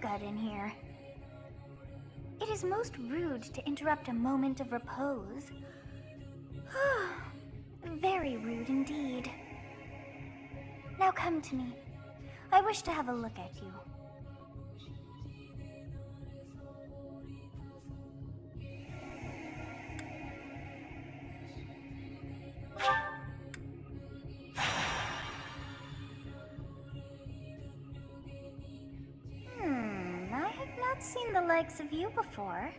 gut in here. It is most rude to interrupt a moment of repose. Very rude indeed. Now come to me. I wish to have a look at you. I have not seen the likes of you before.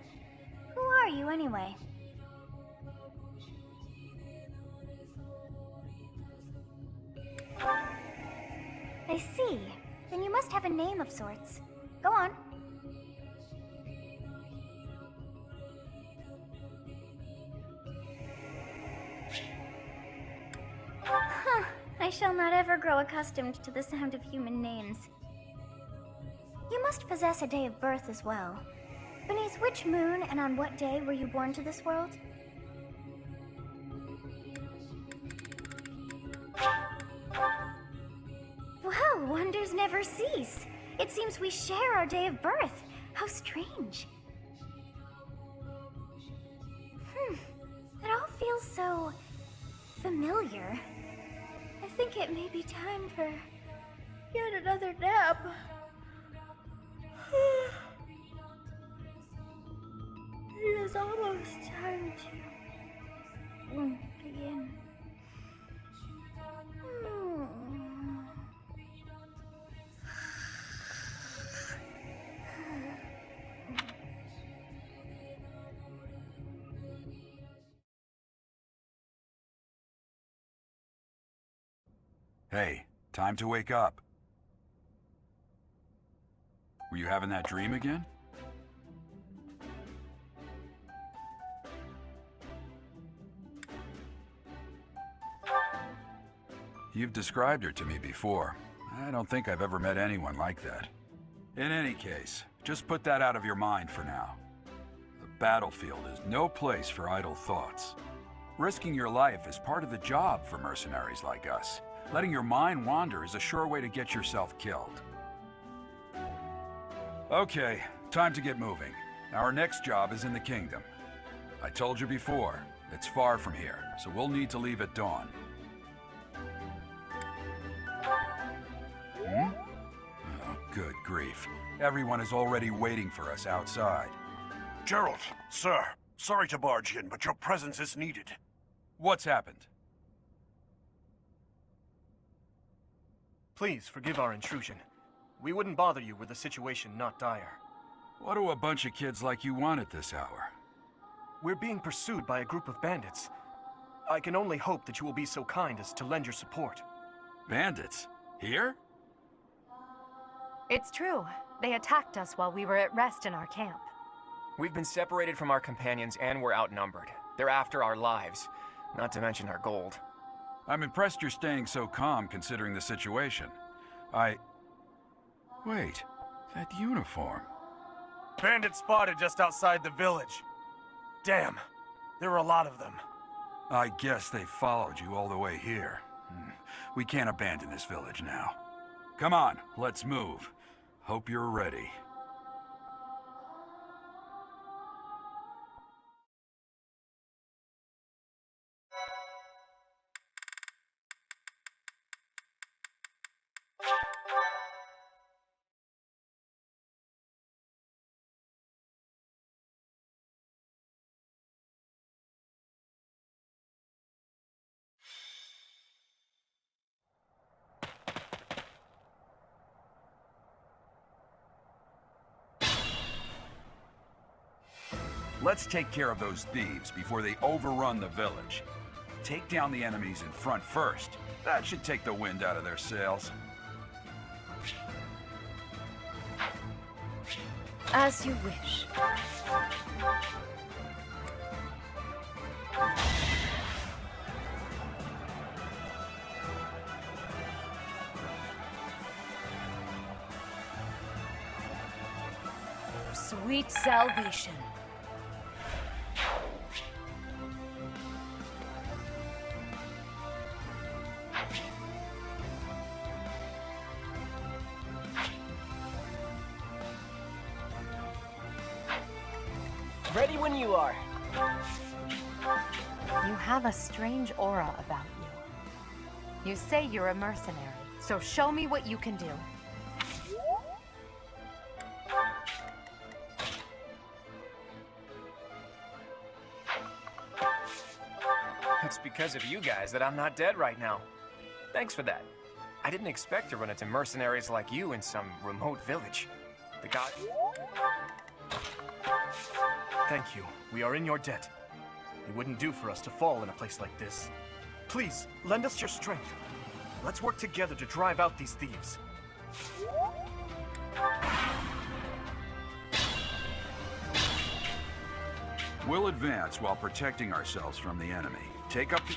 Who are you anyway? I see. Then you must have a name of sorts. Go on. Huh. I shall not ever grow accustomed to the sound of human names. You must possess a day of birth as well. Beneath which moon and on what day were you born to this world? Well, wonders never cease. It seems we share our day of birth. How strange. It all feels so familiar. I think it may be time for yet another nap. It is almost time to begin. Hey, time to wake up. Were you having that dream again? You've described her to me before. I don't think I've ever met anyone like that. In any case, just put that out of your mind for now. The battlefield is no place for idle thoughts. Risking your life is part of the job for mercenaries like us. Letting your mind wander is a sure way to get yourself killed. Okay, time to get moving. Our next job is in the kingdom. I told you before, it's far from here, so we'll need to leave at dawn. Oh, good grief. Everyone is already waiting for us outside. Gerald, sir, sorry to barge in, but your presence is needed. What's happened? Please forgive our intrusion. We wouldn't bother you were the situation not dire. What do a bunch of kids like you want at this hour? We're being pursued by a group of bandits. I can only hope that you will be so kind as to lend your support. Bandits? Here? It's true. They attacked us while we were at rest in our camp. We've been separated from our companions and we're outnumbered. They're after our lives, not to mention our gold. I'm impressed you're staying so calm considering the situation. Wait, that uniform. Bandits spotted just outside the village. Damn, there were a lot of them. I guess they followed you all the way here. We can't abandon this village now. Come on, let's move. Hope you're ready. Let's take care of those thieves before they overrun the village. Take down the enemies in front first. That should take the wind out of their sails. As you wish. Sweet salvation. Ready when you are. You have a strange aura about you. You say you're a mercenary, so show me what you can do. It's because of you guys that I'm not dead right now. Thanks for that. I didn't expect to run into mercenaries like you in some remote village. The guy... Thank you. We are in your debt. It wouldn't do for us to fall in a place like this. Please, lend us your strength. Let's work together to drive out these thieves. We'll advance while protecting ourselves from the enemy. Take up the...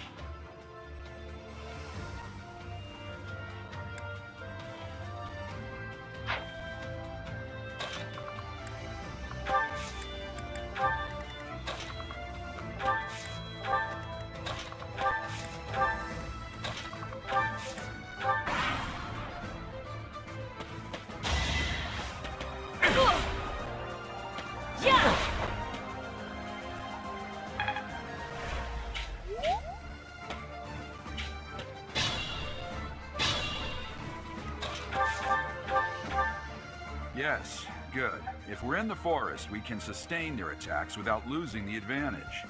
Yes, good. If we're in the forest, we can sustain their attacks without losing the advantage.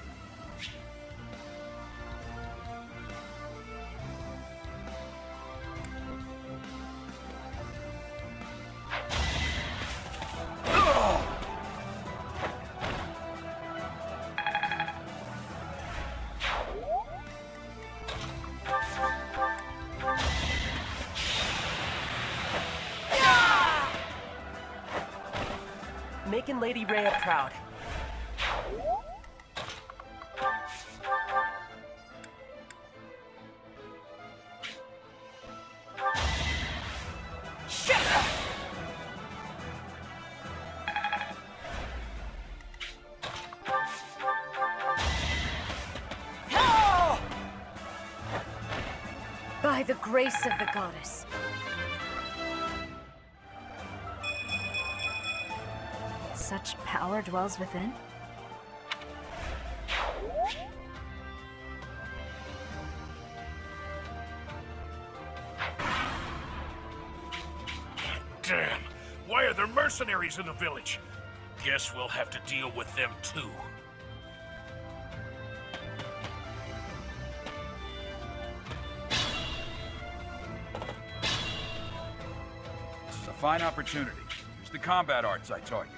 Making Lady Rhea proud. By the grace of the goddess. Such power dwells within? Damn! Why are there mercenaries in the village? Guess we'll have to deal with them too. This is a fine opportunity. Use the combat arts I taught you.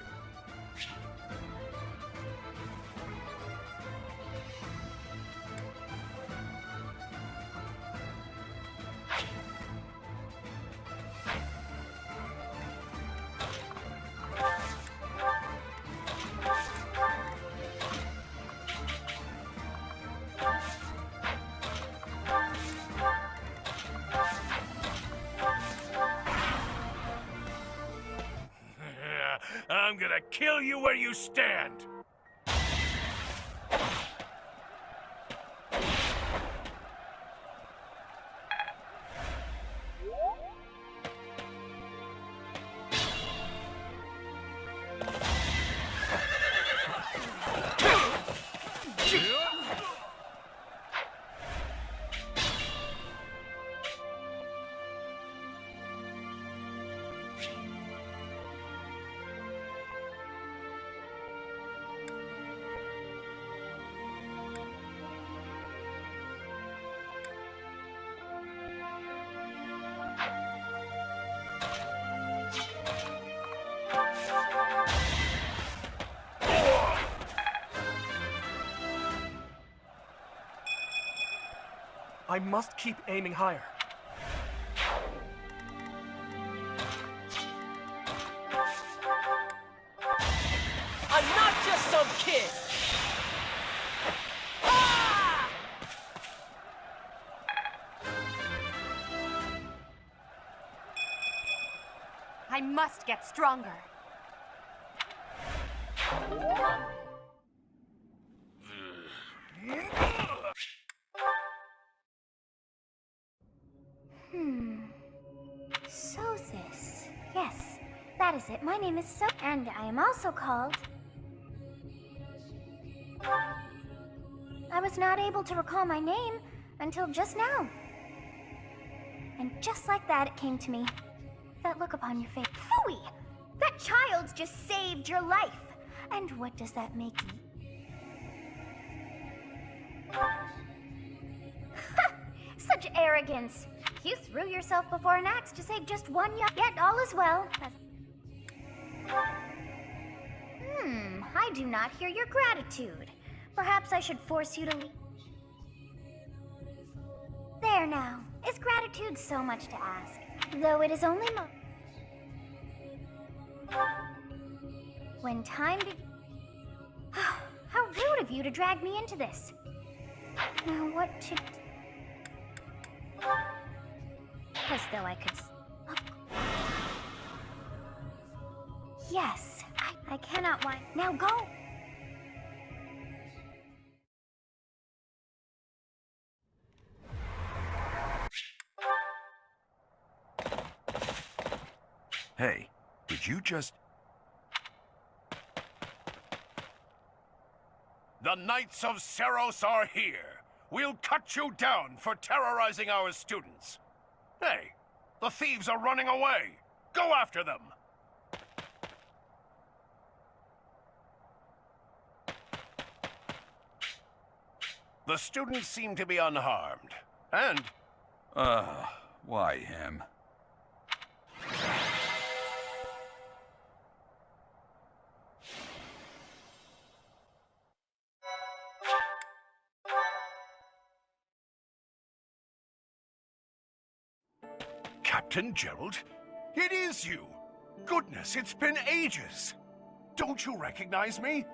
I'm gonna kill you where you stand! I must keep aiming higher. I'm not just some kid! Ah! I must get stronger. So this. Yes, that is it. My name is So, and I am also called I was not able to recall my name until just now. And just like that, it came to me. That look upon your face. Phooey! That child's just saved your life! And what does that make you? Such arrogance! You threw yourself before an axe to save just one young. Yet all is well. I do not hear your gratitude. Perhaps I should force you to leave. There now. Is gratitude so much to ask? Though it is only when time be. How rude of you to drag me into this. Now what to. As though I could. Yes, I cannot whine. Now go! Hey, did you just... The Knights of Seros are here. We'll cut you down for terrorizing our students. Hey, the thieves are running away. Go after them. The students seem to be unharmed. And... why him? Captain Gerald? It is you! Goodness, it's been ages! Don't you recognize me?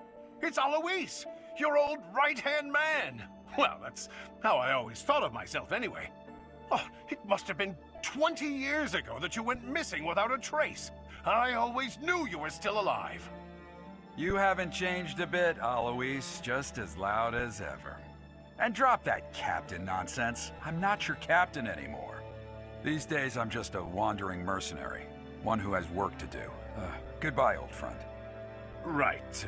It's Alois, your old right-hand man! Well, that's how I always thought of myself anyway. Oh, it must have been 20 years ago that you went missing without a trace. I always knew you were still alive. You haven't changed a bit, Alois, just as loud as ever. And drop that captain nonsense. I'm not your captain anymore. These days, I'm just a wandering mercenary. One who has work to do. Goodbye, old friend. Right.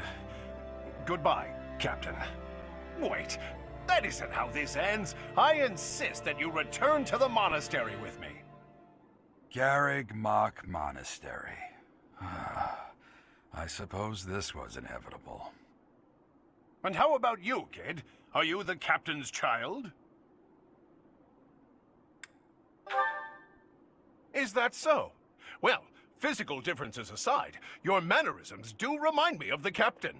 Goodbye, Captain. Wait, that isn't how this ends. I insist that you return to the monastery with me. Ganymede Monastery. I suppose this was inevitable. And how about you, kid? Are you the captain's child? Is that so? Well, physical differences aside, your mannerisms do remind me of the captain.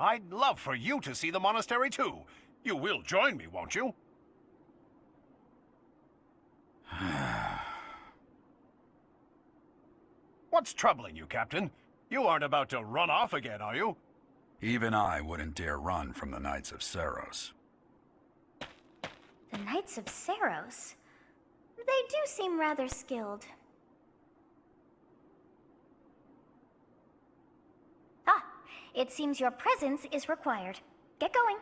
I'd love for you to see the monastery too. You will join me, won't you? What's troubling you, Captain? You aren't about to run off again, are you? Even I wouldn't dare run from the Knights of Seros. The Knights of Seros? They do seem rather skilled. Ah, it seems your presence is required. Get going.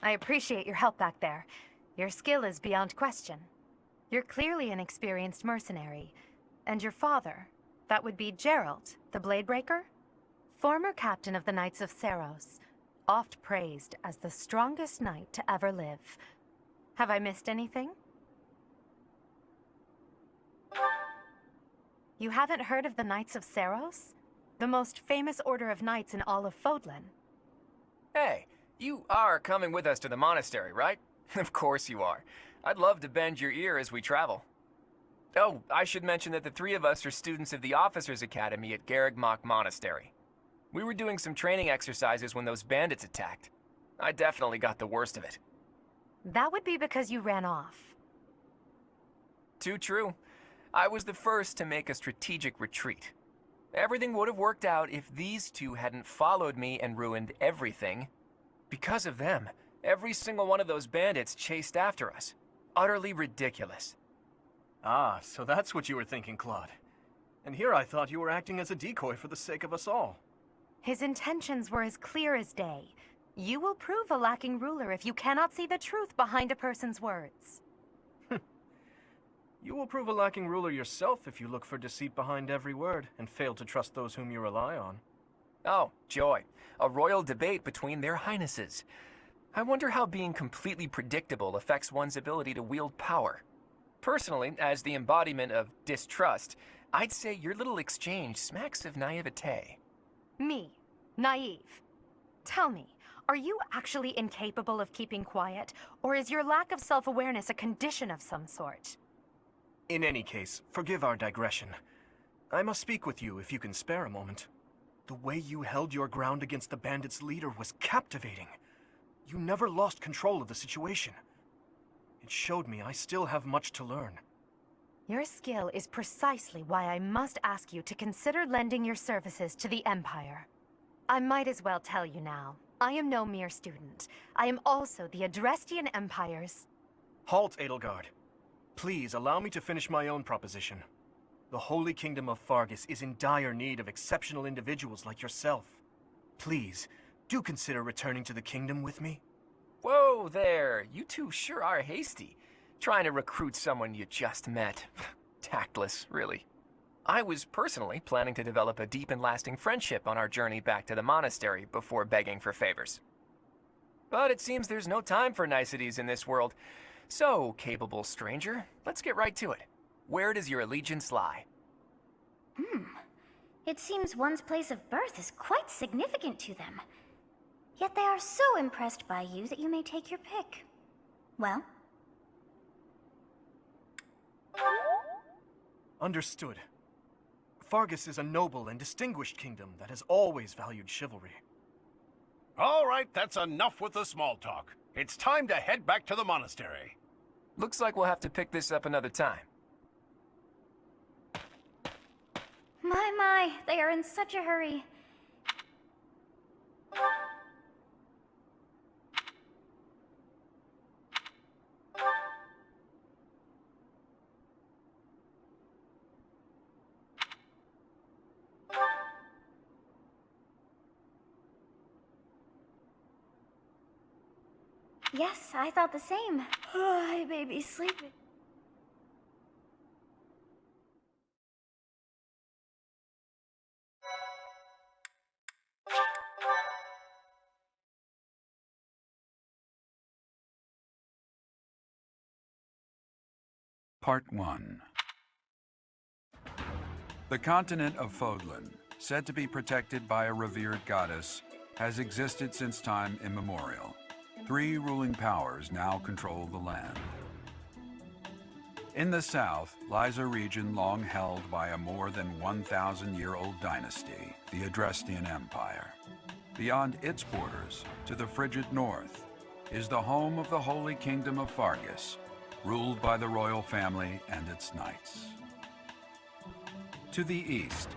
I appreciate your help back there. Your skill is beyond question. You're clearly an experienced mercenary. And your father, that would be Gerald, the Bladebreaker? Former captain of the Knights of Seros, oft praised as the strongest knight to ever live. Have I missed anything? You haven't heard of the Knights of Seros? The most famous order of knights in all of Fodlan. Hey, you are coming with us to the monastery, right? Of course you are. I'd love to bend your ear as we travel. Oh, I should mention that the three of us are students of the Officers' Academy at Ganymede Monastery. We were doing some training exercises when those bandits attacked. I definitely got the worst of it. That would be because you ran off. Too true. I was the first to make a strategic retreat. Everything would have worked out if these two hadn't followed me and ruined everything. Because of them, every single one of those bandits chased after us. Utterly ridiculous. Ah, so that's what you were thinking, Claude. And here I thought you were acting as a decoy for the sake of us all. His intentions were as clear as day. You will prove a lacking ruler if you cannot see the truth behind a person's words. You will prove a lacking ruler yourself if you look for deceit behind every word and fail to trust those whom you rely on. Oh, joy. A royal debate between their highnesses. I wonder how being completely predictable affects one's ability to wield power. Personally, as the embodiment of distrust, I'd say your little exchange smacks of naivete. Me, naive. Tell me, are you actually incapable of keeping quiet, or is your lack of self-awareness a condition of some sort? In any case, forgive our digression. I must speak with you if you can spare a moment. The way you held your ground against the bandits' leader was captivating. You never lost control of the situation. It showed me I still have much to learn. Your skill is precisely why I must ask you to consider lending your services to the Empire. I might as well tell you now. I am no mere student. I am also the Adrestian Empire's... Halt, Edelgard. Please allow me to finish my own proposition. The Holy Kingdom of Fargus is in dire need of exceptional individuals like yourself. Please, do consider returning to the kingdom with me. Whoa there, you two sure are hasty. Trying to recruit someone you just met. Tactless, really. I was personally planning to develop a deep and lasting friendship on our journey back to the monastery before begging for favors. But it seems there's no time for niceties in this world. So, capable stranger, let's get right to it. Where does your allegiance lie? It seems one's place of birth is quite significant to them. Yet they are so impressed by you that you may take your pick. Well? Understood. Fargus is a noble and distinguished kingdom that has always valued chivalry. All right, that's enough with the small talk. It's time to head back to the monastery. Looks like we'll have to pick this up another time. My, they are in such a hurry. Yes, I thought the same. Oh, my baby's sleeping. Part 1. The continent of Fodlan, said to be protected by a revered goddess, has existed since time immemorial. 3 ruling powers now control the land. In the south lies a region long held by a more than 1,000-year-old dynasty, the Adrestian Empire. Beyond its borders, to the frigid north, is the home of the Holy Kingdom of Fargus, ruled by the royal family and its knights. To the east,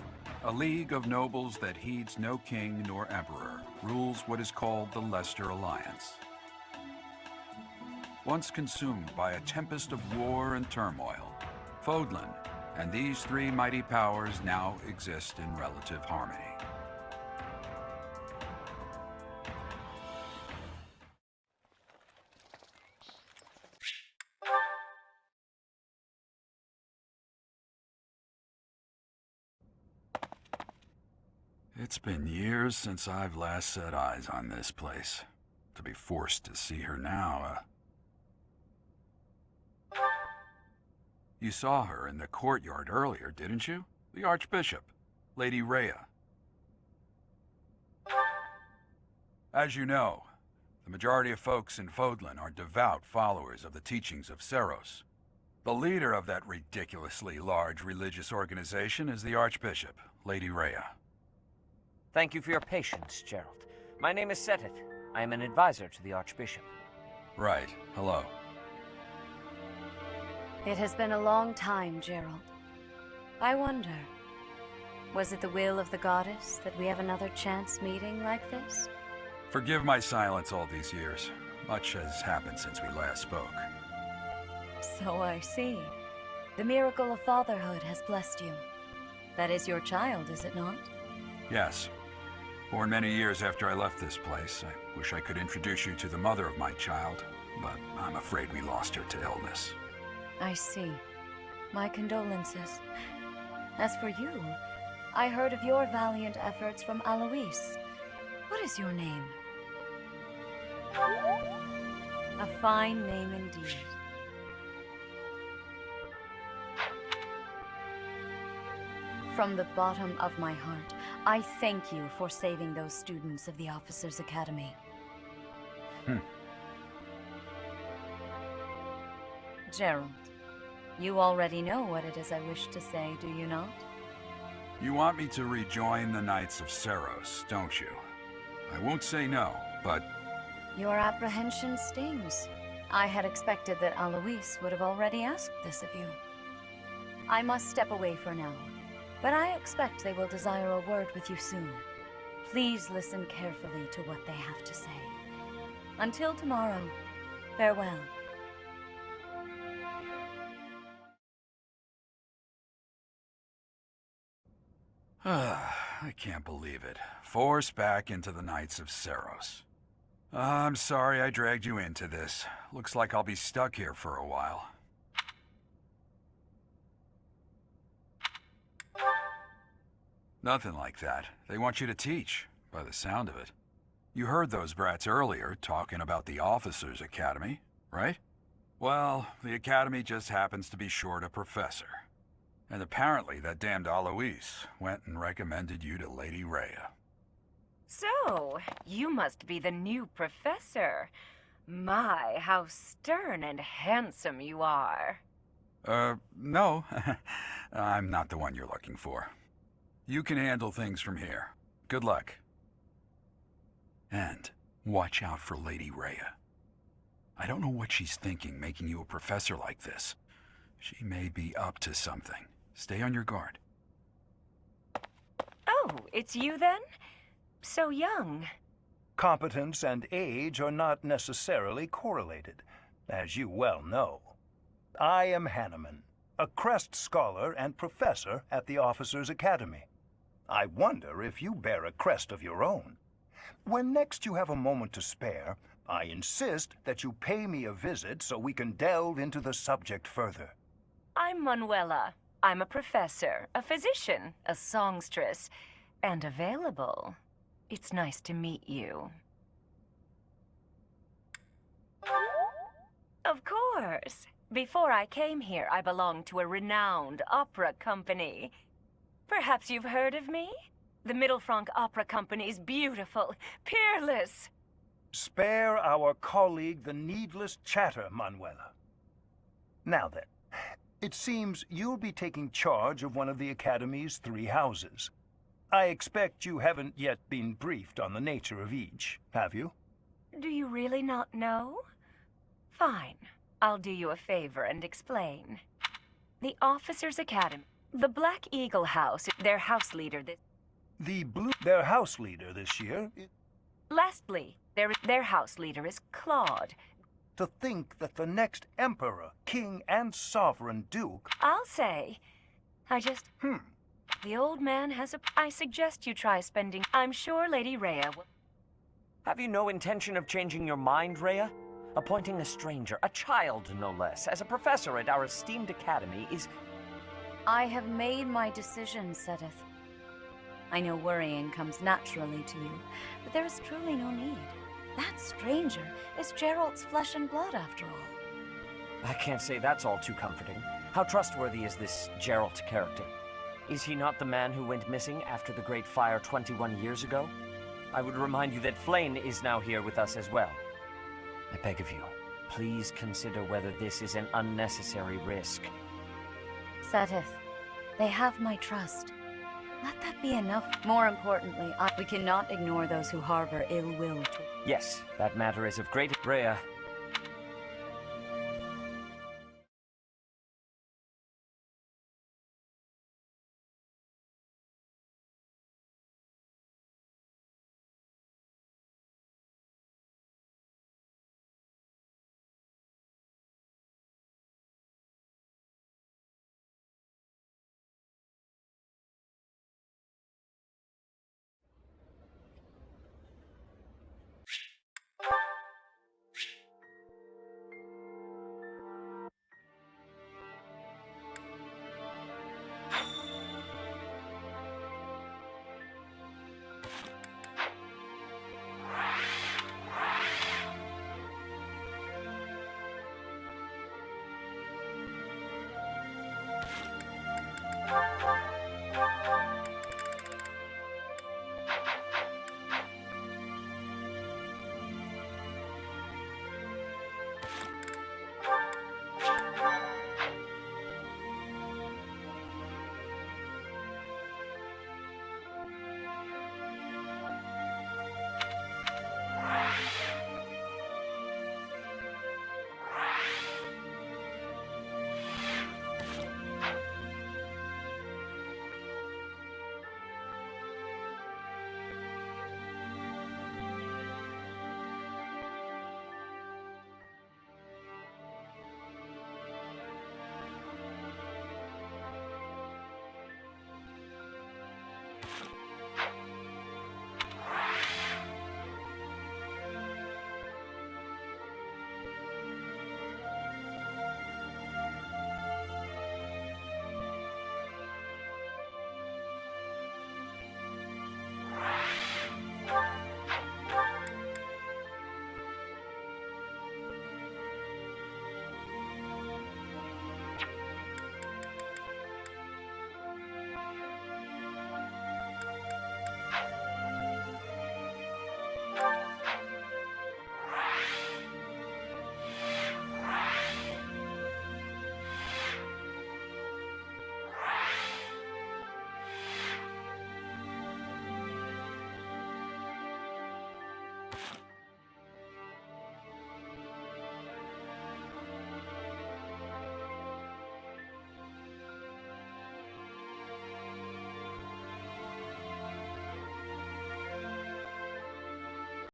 a league of nobles that heeds no king nor emperor rules what is called the Leicester Alliance. Once consumed by a tempest of war and turmoil, Fodlan and these 3 mighty powers now exist in relative harmony. It's been years since I've last set eyes on this place. To be forced to see her now, You saw her in the courtyard earlier, didn't you? The Archbishop, Lady Rhea. As you know, the majority of folks in Fodlan are devout followers of the teachings of Seros. The leader of that ridiculously large religious organization is the Archbishop, Lady Rhea. Thank you for your patience, Gerald. My name is Seteth. I am an advisor to the Archbishop. Right. Hello. It has been a long time, Gerald. I wonder, was it the will of the goddess that we have another chance meeting like this? Forgive my silence all these years. Much has happened since we last spoke. So I see. The miracle of fatherhood has blessed you. That is your child, is it not? Yes. Born many years after I left this place. I wish I could introduce you to the mother of my child, but I'm afraid we lost her to illness. I see. My condolences. As for you, I heard of your valiant efforts from Alois. What is your name? A fine name indeed. From the bottom of my heart, I thank you for saving those students of the Officers' Academy. Gerald, you already know what it is I wish to say, do you not? You want me to rejoin the Knights of Seros, don't you? I won't say no, but... Your apprehension stings. I had expected that Alois would have already asked this of you. I must step away for now, but I expect they will desire a word with you soon. Please listen carefully to what they have to say. Until tomorrow, farewell. I can't believe it. Forced back into the Knights of Seros. I'm sorry I dragged you into this. Looks like I'll be stuck here for a while. Nothing like that. They want you to teach, by the sound of it. You heard those brats earlier talking about the Officers' Academy, right? Well, the Academy just happens to be short a professor. And apparently that damned Alois went and recommended you to Lady Rhea. So, you must be the new professor. My, how stern and handsome you are. No. I'm not the one you're looking for. You can handle things from here. Good luck. And watch out for Lady Rhea. I don't know what she's thinking making you a professor like this. She may be up to something. Stay on your guard. Oh, it's you then? So young. Competence and age are not necessarily correlated, as you well know. I am Hanneman, a Crest Scholar and Professor at the Officers' Academy. I wonder if you bear a crest of your own. When next you have a moment to spare, I insist that you pay me a visit so we can delve into the subject further. I'm Manuela. I'm a professor, a physician, a songstress, and available. It's nice to meet you. Of course. Before I came here, I belonged to a renowned opera company. Perhaps you've heard of me? The Middlefranc Opera Company's beautiful, peerless. Spare our colleague the needless chatter, Manuela. Now then, it seems you'll be taking charge of one of the Academy's 3 houses. I expect you haven't yet been briefed on the nature of each, have you? Do you really not know? Fine. I'll do you a favor and explain. The Officers' Academy. The Black Eagle House, their house leader Their house leader this year? Lastly, their house leader is Claude. To think that the next Emperor, King, and Sovereign Duke... I'll say. The old man has I suggest you try spending... I'm sure Lady Rhea will... Have you no intention of changing your mind, Rhea? Appointing a stranger, a child no less, as a professor at our esteemed academy is... I have made my decision, Sedith. I know worrying comes naturally to you, but there is truly no need. That stranger is Gerald's flesh and blood, after all. I can't say that's all too comforting. How trustworthy is this Gerald character? Is he not the man who went missing after the Great Fire 21 years ago? I would remind you that Flayn is now here with us as well. I beg of you, please consider whether this is an unnecessary risk. Sedith, they have my trust. Let that be enough. More importantly, we cannot ignore those who harbor ill will. Yes, that matter is of great... Rhea.